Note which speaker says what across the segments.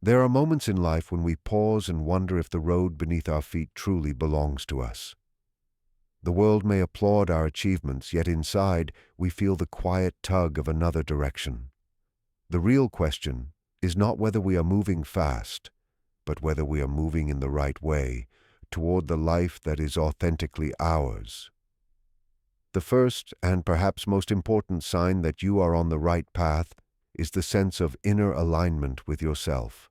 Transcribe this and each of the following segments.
Speaker 1: There are moments in life when we pause and wonder if the road beneath our feet truly belongs to us. The world may applaud our achievements, yet inside we feel the quiet tug of another direction. The real question is not whether we are moving fast, but whether we are moving in the right way toward the life that is authentically ours. The first and perhaps most important sign that you are on the right path is the sense of inner alignment with yourself.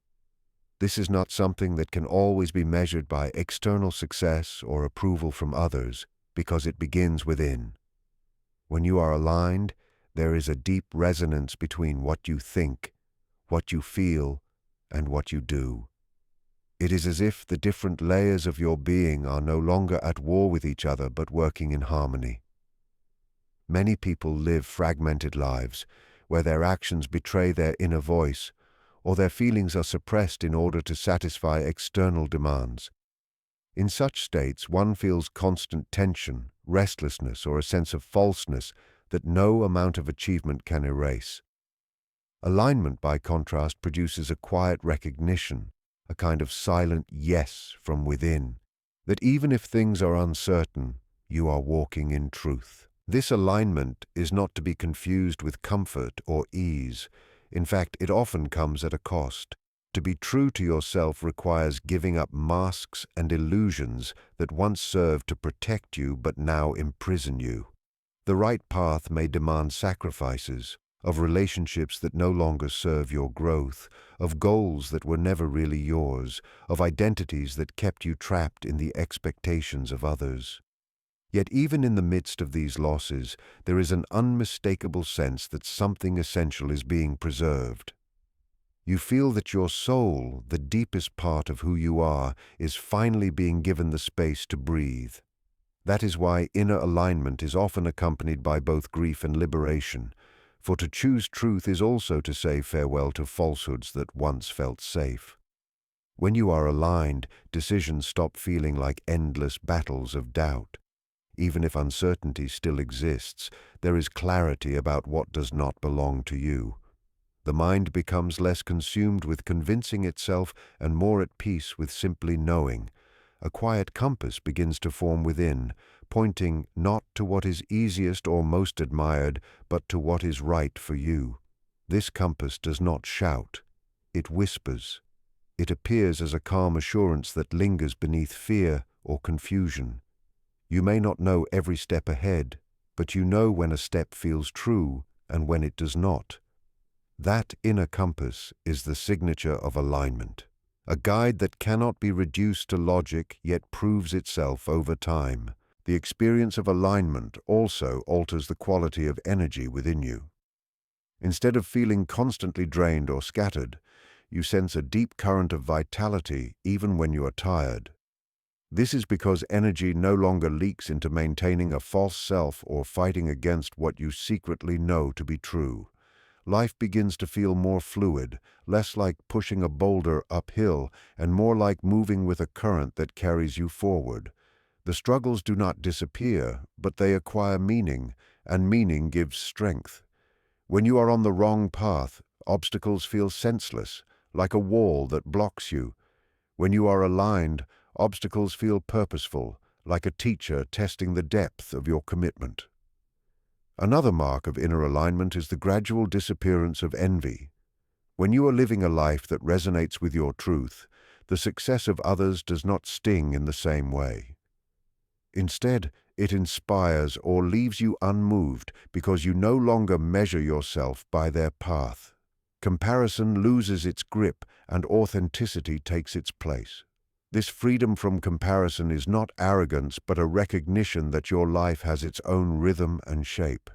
Speaker 1: This is not something that can always be measured by external success or approval from others, because it begins within. When you are aligned, there is a deep resonance between what you think, what you feel, and what you do. It is as if the different layers of your being are no longer at war with each other but working in harmony. Many people live fragmented lives, where their actions betray their inner voice, or their feelings are suppressed in order to satisfy external demands. In such states, one feels constant tension, restlessness, or a sense of falseness that no amount of achievement can erase. Alignment, by contrast, produces a quiet recognition, a kind of silent yes from within, that even if things are uncertain, you are walking in truth. This alignment is not to be confused with comfort or ease. In fact, it often comes at a cost. To be true to yourself requires giving up masks and illusions that once served to protect you but now imprison you. The right path may demand sacrifices, of relationships that no longer serve your growth, of goals that were never really yours, of identities that kept you trapped in the expectations of others. Yet even in the midst of these losses, there is an unmistakable sense that something essential is being preserved. You feel that your soul, the deepest part of who you are, is finally being given the space to breathe. That is why inner alignment is often accompanied by both grief and liberation, for to choose truth is also to say farewell to falsehoods that once felt safe. When you are aligned, decisions stop feeling like endless battles of doubt. Even if uncertainty still exists, there is clarity about what does not belong to you. The mind becomes less consumed with convincing itself and more at peace with simply knowing. A quiet compass begins to form within, pointing not to what is easiest or most admired, but to what is right for you. This compass does not shout, it whispers. It appears as a calm assurance that lingers beneath fear or confusion. You may not know every step ahead, but you know when a step feels true and when it does not. That inner compass is the signature of alignment, a guide that cannot be reduced to logic yet proves itself over time. The experience of alignment also alters the quality of energy within you. Instead of feeling constantly drained or scattered, you sense a deep current of vitality even when you are tired. This is because energy no longer leaks into maintaining a false self or fighting against what you secretly know to be true. Life begins to feel more fluid, less like pushing a boulder uphill and more like moving with a current that carries you forward. The struggles do not disappear, but they acquire meaning, and meaning gives strength. When you are on the wrong path, obstacles feel senseless, like a wall that blocks you. When you are aligned, obstacles feel purposeful, like a teacher testing the depth of your commitment. Another mark of inner alignment is the gradual disappearance of envy. When you are living a life that resonates with your truth, the success of others does not sting in the same way. Instead, it inspires or leaves you unmoved because you no longer measure yourself by their path. Comparison loses its grip and authenticity takes its place. This freedom from comparison is not arrogance but a recognition that your life has its own rhythm and shape.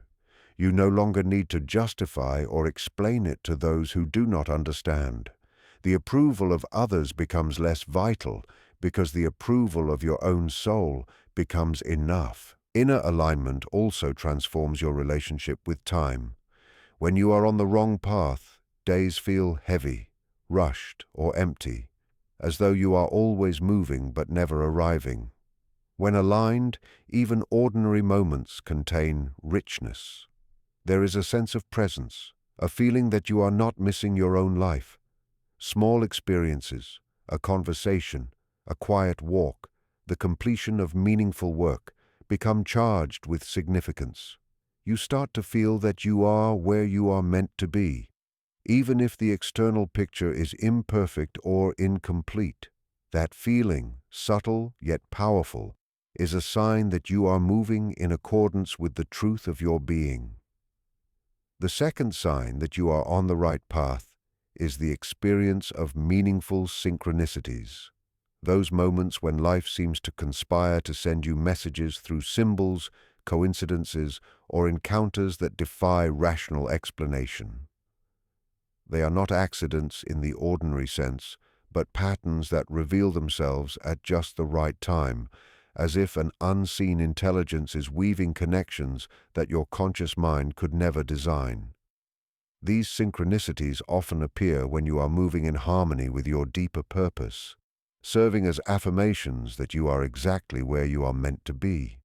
Speaker 1: You no longer need to justify or explain it to those who do not understand. The approval of others becomes less vital because the approval of your own soul becomes enough. Inner alignment also transforms your relationship with time. When you are on the wrong path, days feel heavy, rushed, or empty, as though you are always moving but never arriving. When aligned, even ordinary moments contain richness. There is a sense of presence, a feeling that you are not missing your own life. Small experiences, a conversation, a quiet walk, the completion of meaningful work, become charged with significance. You start to feel that you are where you are meant to be, even if the external picture is imperfect or incomplete. That feeling, subtle yet powerful, is a sign that you are moving in accordance with the truth of your being. The second sign that you are on the right path is the experience of meaningful synchronicities. Those moments when life seems to conspire to send you messages through symbols, coincidences, or encounters that defy rational explanation. They are not accidents in the ordinary sense, but patterns that reveal themselves at just the right time, as if an unseen intelligence is weaving connections that your conscious mind could never design. These synchronicities often appear when you are moving in harmony with your deeper purpose, serving as affirmations that you are exactly where you are meant to be.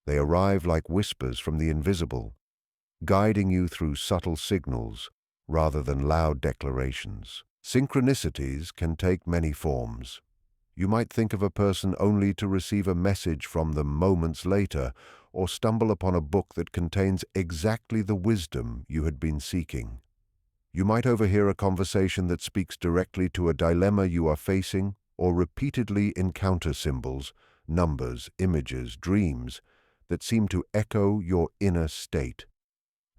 Speaker 1: They arrive like whispers from the invisible, guiding you through subtle signals rather than loud declarations. Synchronicities can take many forms. You might think of a person only to receive a message from them moments later, or stumble upon a book that contains exactly the wisdom you had been seeking. You might overhear a conversation that speaks directly to a dilemma you are facing, or repeatedly encounter symbols, numbers, images, dreams that seem to echo your inner state.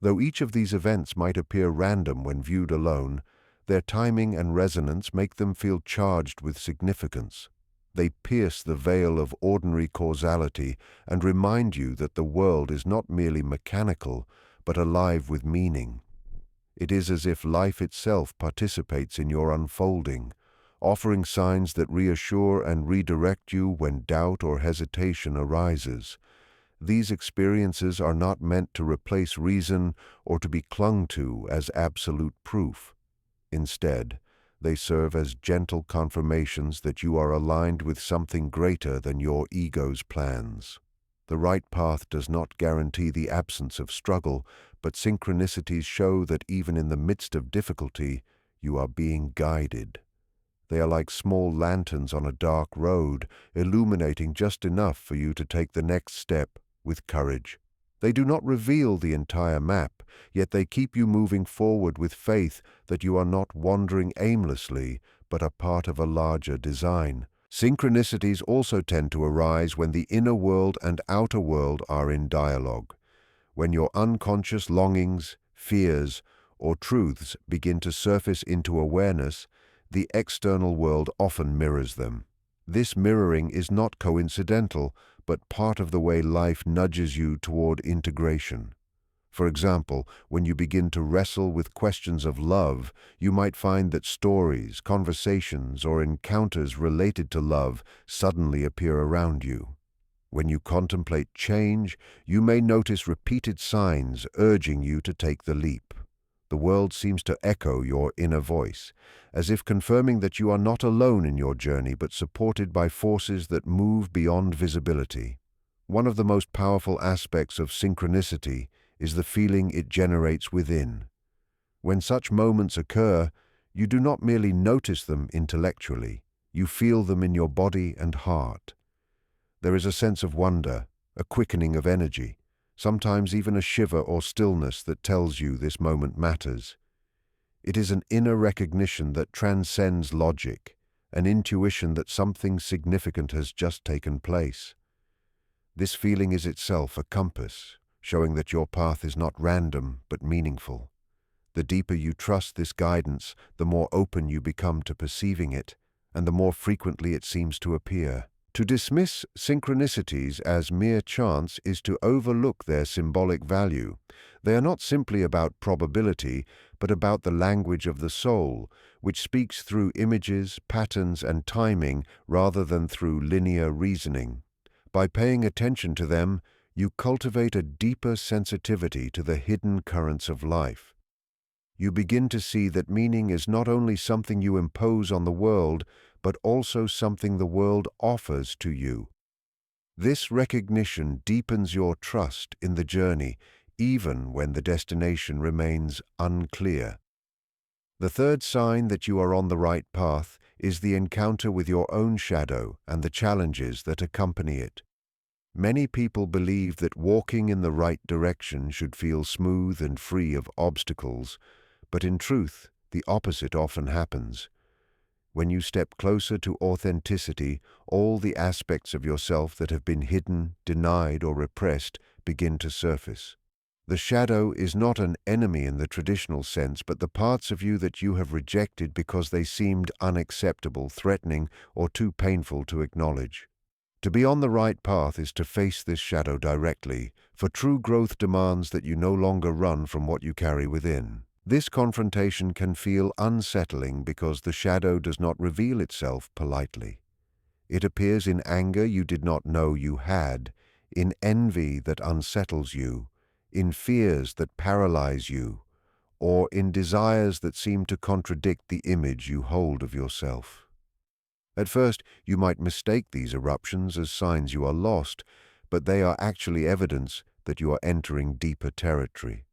Speaker 1: Though each of these events might appear random when viewed alone, their timing and resonance make them feel charged with significance. They pierce the veil of ordinary causality and remind you that the world is not merely mechanical, but alive with meaning. It is as if life itself participates in your unfolding, offering signs that reassure and redirect you when doubt or hesitation arises. These experiences are not meant to replace reason or to be clung to as absolute proof. Instead, they serve as gentle confirmations that you are aligned with something greater than your ego's plans. The right path does not guarantee the absence of struggle, but synchronicities show that even in the midst of difficulty, you are being guided. They are like small lanterns on a dark road, illuminating just enough for you to take the next step with courage. They do not reveal the entire map, yet they keep you moving forward with faith that you are not wandering aimlessly, but are part of a larger design. Synchronicities also tend to arise when the inner world and outer world are in dialogue, when your unconscious longings, fears, or truths begin to surface into awareness. The external world often mirrors them. This mirroring is not coincidental, but part of the way life nudges you toward integration. For example, when you begin to wrestle with questions of love, you might find that stories, conversations, or encounters related to love suddenly appear around you. When you contemplate change, you may notice repeated signs urging you to take the leap. The world seems to echo your inner voice, as if confirming that you are not alone in your journey but supported by forces that move beyond visibility. One of the most powerful aspects of synchronicity is the feeling it generates within. When such moments occur, you do not merely notice them intellectually, you feel them in your body and heart. There is a sense of wonder, a quickening of energy, sometimes even a shiver or stillness that tells you this moment matters. It is an inner recognition that transcends logic, an intuition that something significant has just taken place. This feeling is itself a compass, showing that your path is not random but meaningful. The deeper you trust this guidance, the more open you become to perceiving it, and the more frequently it seems to appear. To dismiss synchronicities as mere chance is to overlook their symbolic value. They are not simply about probability, but about the language of the soul, which speaks through images, patterns, and timing rather than through linear reasoning. By paying attention to them, you cultivate a deeper sensitivity to the hidden currents of life. You begin to see that meaning is not only something you impose on the world, but also something the world offers to you. This recognition deepens your trust in the journey, even when the destination remains unclear. The third sign that you are on the right path is the encounter with your own shadow and the challenges that accompany it. Many people believe that walking in the right direction should feel smooth and free of obstacles, but in truth, the opposite often happens. When you step closer to authenticity, all the aspects of yourself that have been hidden, denied, or repressed begin to surface. The shadow is not an enemy in the traditional sense, but the parts of you that you have rejected because they seemed unacceptable, threatening, or too painful to acknowledge. To be on the right path is to face this shadow directly, for true growth demands that you no longer run from what you carry within. This confrontation can feel unsettling because the shadow does not reveal itself politely. It appears in anger you did not know you had, in envy that unsettles you, in fears that paralyze you, or in desires that seem to contradict the image you hold of yourself. At first, you might mistake these eruptions as signs you are lost, but they are actually evidence that you are entering deeper territory.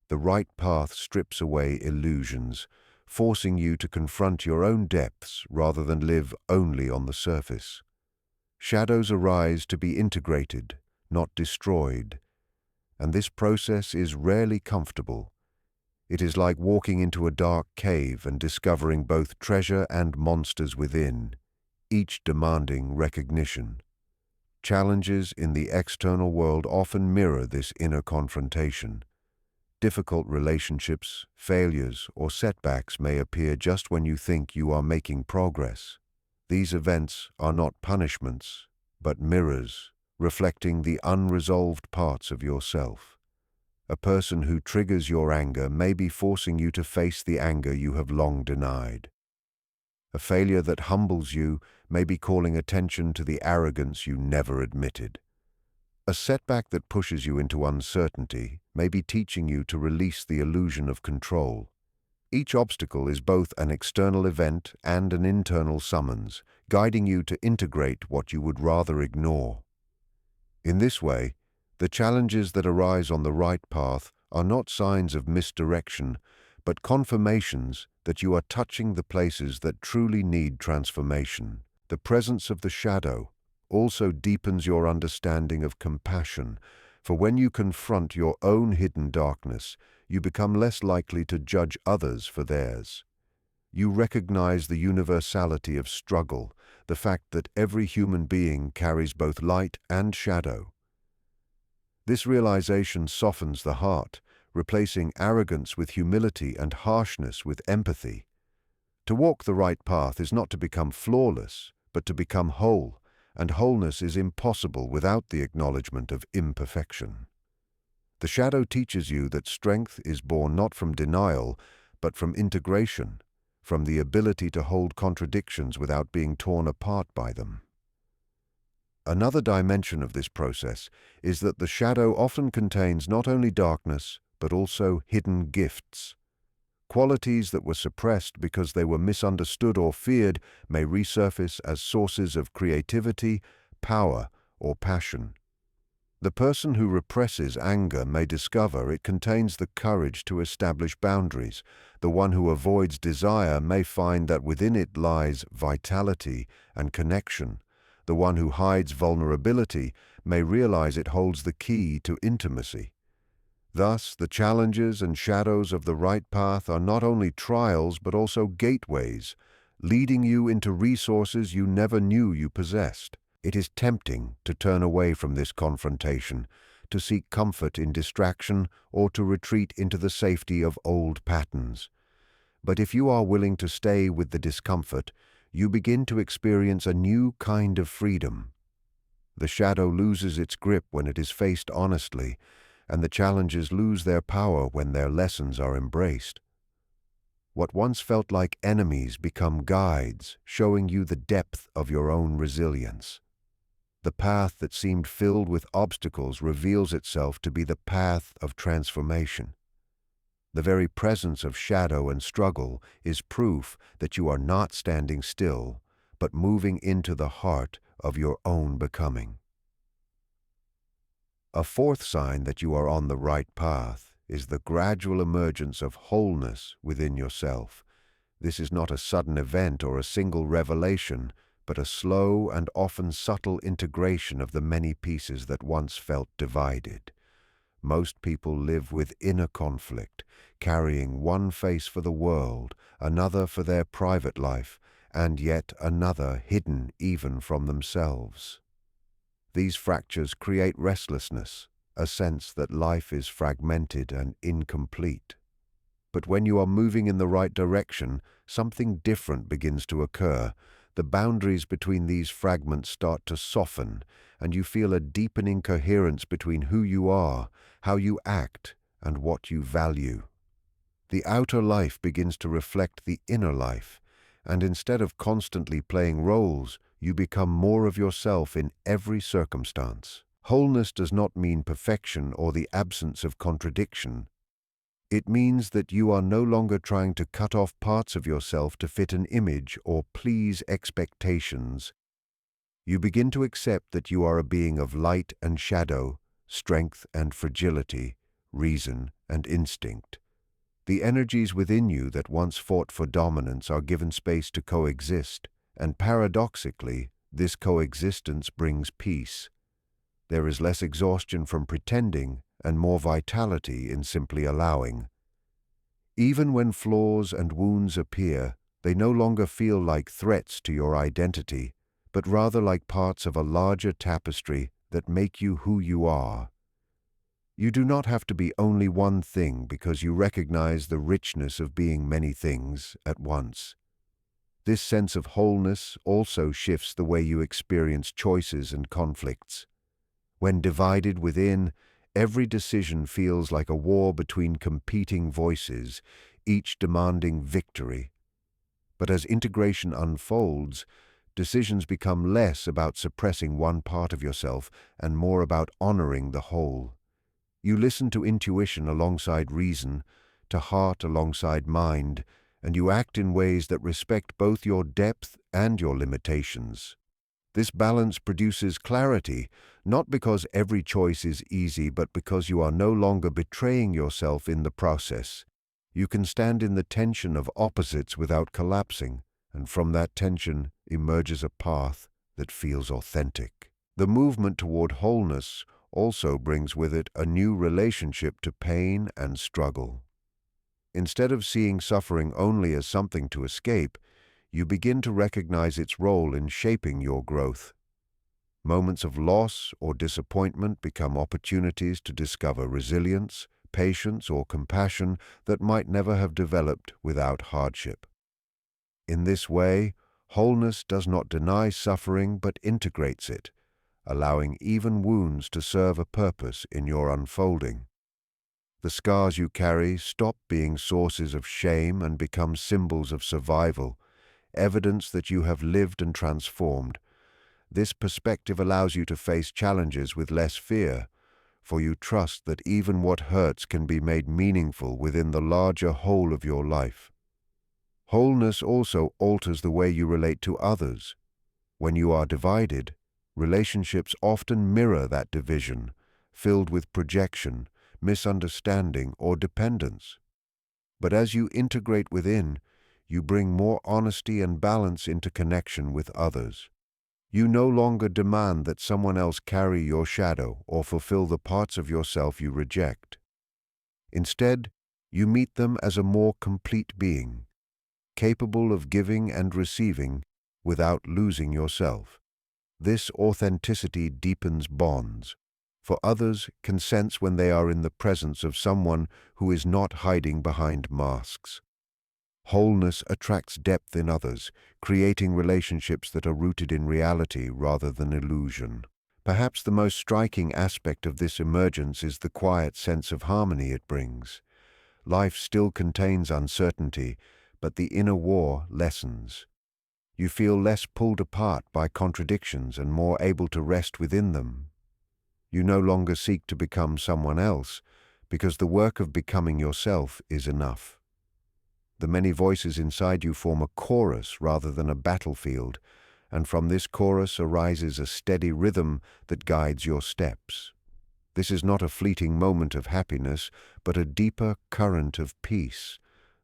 Speaker 1: The right path strips away illusions, forcing you to confront your own depths rather than live only on the surface. Shadows arise to be integrated, not destroyed, and this process is rarely comfortable. It is like walking into a dark cave and discovering both treasure and monsters within, each demanding recognition. Challenges in the external world often mirror this inner confrontation. Difficult relationships, failures, or setbacks may appear just when you think you are making progress. These events are not punishments, but mirrors, reflecting the unresolved parts of yourself. A person who triggers your anger may be forcing you to face the anger you have long denied. A failure that humbles you may be calling attention to the arrogance you never admitted. A setback that pushes you into uncertainty may be teaching you to release the illusion of control. Each obstacle is both an external event and an internal summons, guiding you to integrate what you would rather ignore. In this way, the challenges that arise on the right path are not signs of misdirection, but confirmations that you are touching the places that truly need transformation. The presence of the shadow also deepens your understanding of compassion, for when you confront your own hidden darkness, you become less likely to judge others for theirs. You recognize the universality of struggle, the fact that every human being carries both light and shadow. This realization softens the heart, replacing arrogance with humility and harshness with empathy. To walk the right path is not to become flawless, but to become whole, and wholeness is impossible without the acknowledgement of imperfection. The shadow teaches you that strength is born not from denial, but from integration, from the ability to hold contradictions without being torn apart by them. Another dimension of this process is that the shadow often contains not only darkness, but also hidden gifts. Qualities that were suppressed because they were misunderstood or feared may resurface as sources of creativity, power, or passion. The person who represses anger may discover it contains the courage to establish boundaries. The one who avoids desire may find that within it lies vitality and connection. The one who hides vulnerability may realize it holds the key to intimacy. Thus, the challenges and shadows of the right path are not only trials but also gateways, leading you into resources you never knew you possessed. It is tempting to turn away from this confrontation, to seek comfort in distraction, or to retreat into the safety of old patterns. But if you are willing to stay with the discomfort, you begin to experience a new kind of freedom. The shadow loses its grip when it is faced honestly, and the challenges lose their power when their lessons are embraced. What once felt like enemies become guides, showing you the depth of your own resilience. The path that seemed filled with obstacles reveals itself to be the path of transformation. The very presence of shadow and struggle is proof that you are not standing still, but moving into the heart of your own becoming. A fourth sign that you are on the right path is the gradual emergence of wholeness within yourself. This is not a sudden event or a single revelation, but a slow and often subtle integration of the many pieces that once felt divided. Most people live with inner conflict, carrying one face for the world, another for their private life, and yet another hidden even from themselves. These fractures create restlessness, a sense that life is fragmented and incomplete. But when you are moving in the right direction, something different begins to occur. The boundaries between these fragments start to soften, and you feel a deepening coherence between who you are, how you act, and what you value. The outer life begins to reflect the inner life, and instead of constantly playing roles, you become more of yourself in every circumstance. Wholeness does not mean perfection or the absence of contradiction. It means that you are no longer trying to cut off parts of yourself to fit an image or please expectations. You begin to accept that you are a being of light and shadow, strength and fragility, reason and instinct. The energies within you that once fought for dominance are given space to coexist, and paradoxically, this coexistence brings peace. There is less exhaustion from pretending and more vitality in simply allowing. Even when flaws and wounds appear, they no longer feel like threats to your identity, but rather like parts of a larger tapestry that make you who you are. You do not have to be only one thing because you recognize the richness of being many things at once. This sense of wholeness also shifts the way you experience choices and conflicts. When divided within, every decision feels like a war between competing voices, each demanding victory. But as integration unfolds, decisions become less about suppressing one part of yourself and more about honoring the whole. You listen to intuition alongside reason, to heart alongside mind, and you act in ways that respect both your depth and your limitations. This balance produces clarity, not because every choice is easy, but because you are no longer betraying yourself in the process. You can stand in the tension of opposites without collapsing, and from that tension emerges a path that feels authentic. The movement toward wholeness also brings with it a new relationship to pain and struggle. Instead of seeing suffering only as something to escape, you begin to recognize its role in shaping your growth. Moments of loss or disappointment become opportunities to discover resilience, patience, or compassion that might never have developed without hardship. In this way, wholeness does not deny suffering but integrates it, allowing even wounds to serve a purpose in your unfolding. The scars you carry stop being sources of shame and become symbols of survival, evidence that you have lived and transformed. This perspective allows you to face challenges with less fear, for you trust that even what hurts can be made meaningful within the larger whole of your life. Wholeness also alters the way you relate to others. When you are divided, relationships often mirror that division, filled with projection, misunderstanding, or dependence. But as you integrate within, you bring more honesty and balance into connection with others. You no longer demand that someone else carry your shadow or fulfill the parts of yourself you reject. Instead, you meet them as a more complete being, capable of giving and receiving without losing yourself. This authenticity deepens bonds, for others can sense when they are in the presence of someone who is not hiding behind masks. Wholeness attracts depth in others, creating relationships that are rooted in reality rather than illusion. Perhaps the most striking aspect of this emergence is the quiet sense of harmony it brings. Life still contains uncertainty, but the inner war lessens. You feel less pulled apart by contradictions and more able to rest within them. You no longer seek to become someone else, because the work of becoming yourself is enough. The many voices inside you form a chorus rather than a battlefield, and from this chorus arises a steady rhythm that guides your steps. This is not a fleeting moment of happiness, but a deeper current of peace,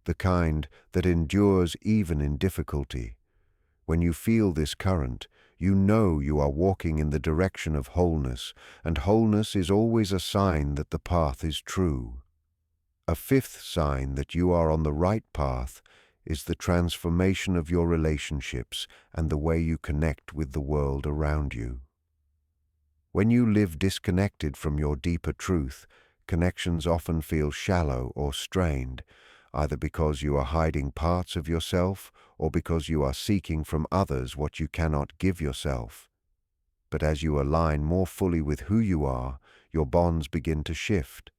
Speaker 1: the kind that endures even in difficulty. When you feel this current, you know you are walking in the direction of wholeness, and wholeness is always a sign that the path is true. A fifth sign that you are on the right path is the transformation of your relationships and the way you connect with the world around you. When you live disconnected from your deeper truth, connections often feel shallow or strained, either because you are hiding parts of yourself or because you are seeking from others what you cannot give yourself. But as you align more fully with who you are, your bonds begin to shift.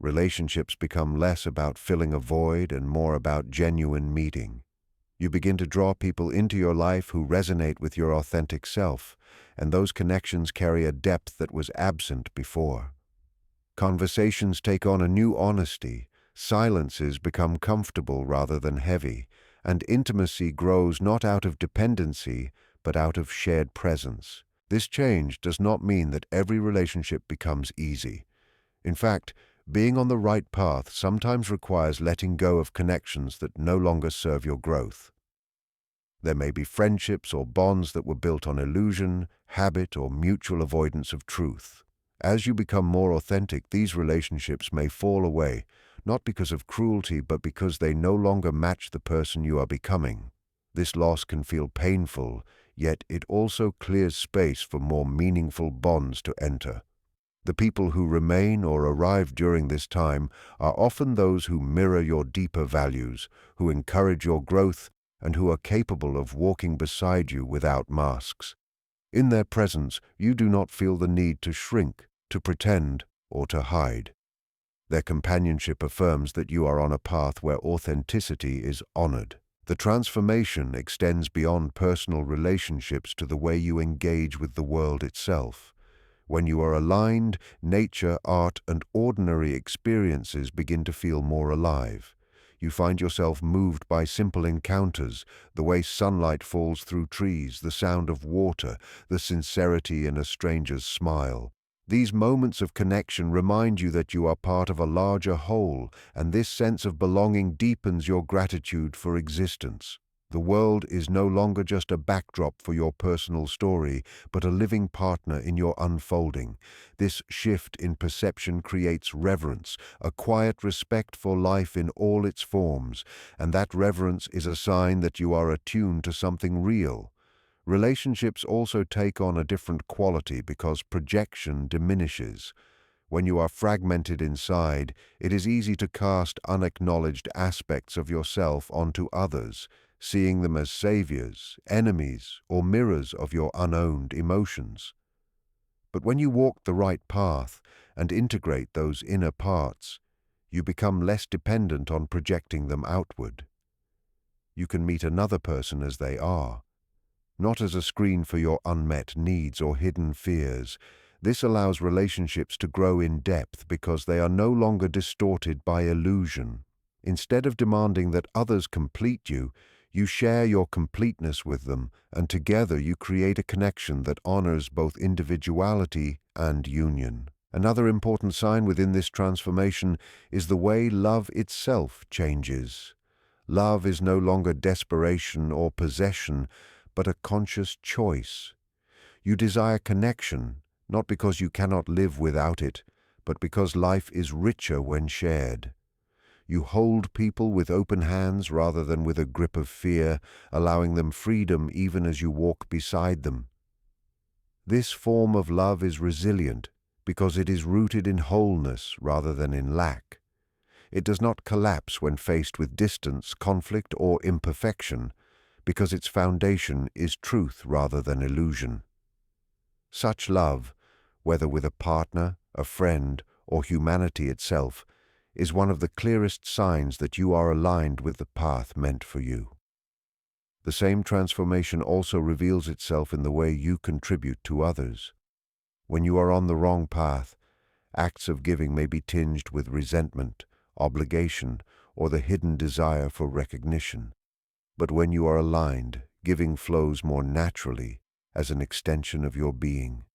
Speaker 1: Relationships become less about filling a void and more about genuine meeting. You begin to draw people into your life who resonate with your authentic self, and those connections carry a depth that was absent before. Conversations take on a new honesty, silences become comfortable rather than heavy, and intimacy grows not out of dependency, but out of shared presence. This change does not mean that every relationship becomes easy. In fact, being on the right path sometimes requires letting go of connections that no longer serve your growth. There may be friendships or bonds that were built on illusion, habit, or mutual avoidance of truth. As you become more authentic, these relationships may fall away, not because of cruelty, but because they no longer match the person you are becoming. This loss can feel painful, yet it also clears space for more meaningful bonds to enter. The people who remain or arrive during this time are often those who mirror your deeper values, who encourage your growth, and who are capable of walking beside you without masks. In their presence, you do not feel the need to shrink, to pretend, or to hide. Their companionship affirms that you are on a path where authenticity is honored. The transformation extends beyond personal relationships to the way you engage with the world itself. When you are aligned, nature, art, and ordinary experiences begin to feel more alive. You find yourself moved by simple encounters, the way sunlight falls through trees, the sound of water, the sincerity in a stranger's smile. These moments of connection remind you that you are part of a larger whole, and this sense of belonging deepens your gratitude for existence. The world is no longer just a backdrop for your personal story, but a living partner in your unfolding. This shift in perception creates reverence, a quiet respect for life in all its forms, and that reverence is a sign that you are attuned to something real. Relationships also take on a different quality because projection diminishes. When you are fragmented inside, it is easy to cast unacknowledged aspects of yourself onto others, seeing them as saviors, enemies, or mirrors of your unowned emotions. But when you walk the right path and integrate those inner parts, you become less dependent on projecting them outward. You can meet another person as they are, not as a screen for your unmet needs or hidden fears. This allows relationships to grow in depth because they are no longer distorted by illusion. Instead of demanding that others complete you, you share your completeness with them, and together you create a connection that honors both individuality and union. Another important sign within this transformation is the way love itself changes. Love is no longer desperation or possession, but a conscious choice. You desire connection, not because you cannot live without it, but because life is richer when shared. You hold people with open hands rather than with a grip of fear, allowing them freedom even as you walk beside them. This form of love is resilient because it is rooted in wholeness rather than in lack. It does not collapse when faced with distance, conflict, or imperfection, because its foundation is truth rather than illusion. Such love, whether with a partner, a friend, or humanity itself, is one of the clearest signs that you are aligned with the path meant for you. The same transformation also reveals itself in the way you contribute to others. When you are on the wrong path, acts of giving may be tinged with resentment, obligation, or the hidden desire for recognition. But when you are aligned, giving flows more naturally as an extension of your being.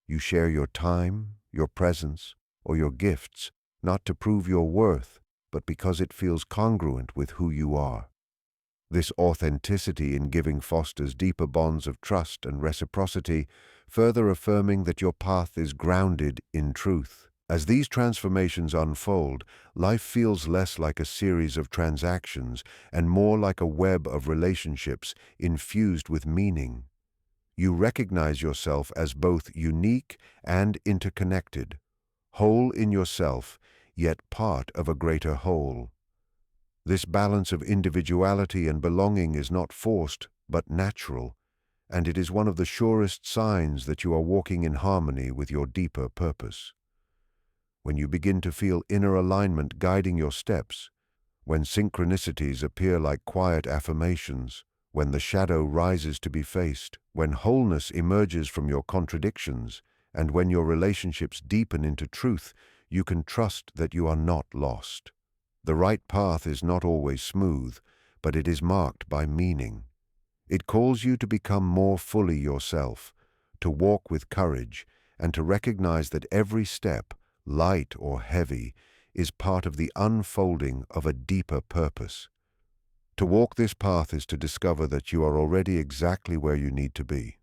Speaker 1: You share your time, your presence, or your gifts, not to prove your worth, but because it feels congruent with who you are. This authenticity in giving fosters deeper bonds of trust and reciprocity, further affirming that your path is grounded in truth. As these transformations unfold, life feels less like a series of transactions and more like a web of relationships infused with meaning. You recognize yourself as both unique and interconnected, whole in yourself, yet part of a greater whole. This balance of individuality and belonging is not forced, but natural, and it is one of the surest signs that you are walking in harmony with your deeper purpose. When you begin to feel inner alignment guiding your steps, when synchronicities appear like quiet affirmations, when the shadow rises to be faced, when wholeness emerges from your contradictions, and when your relationships deepen into truth, you can trust that you are not lost. The right path is not always smooth, but it is marked by meaning. It calls you to become more fully yourself, to walk with courage, and to recognize that every step, light or heavy, is part of the unfolding of a deeper purpose. To walk this path is to discover that you are already exactly where you need to be.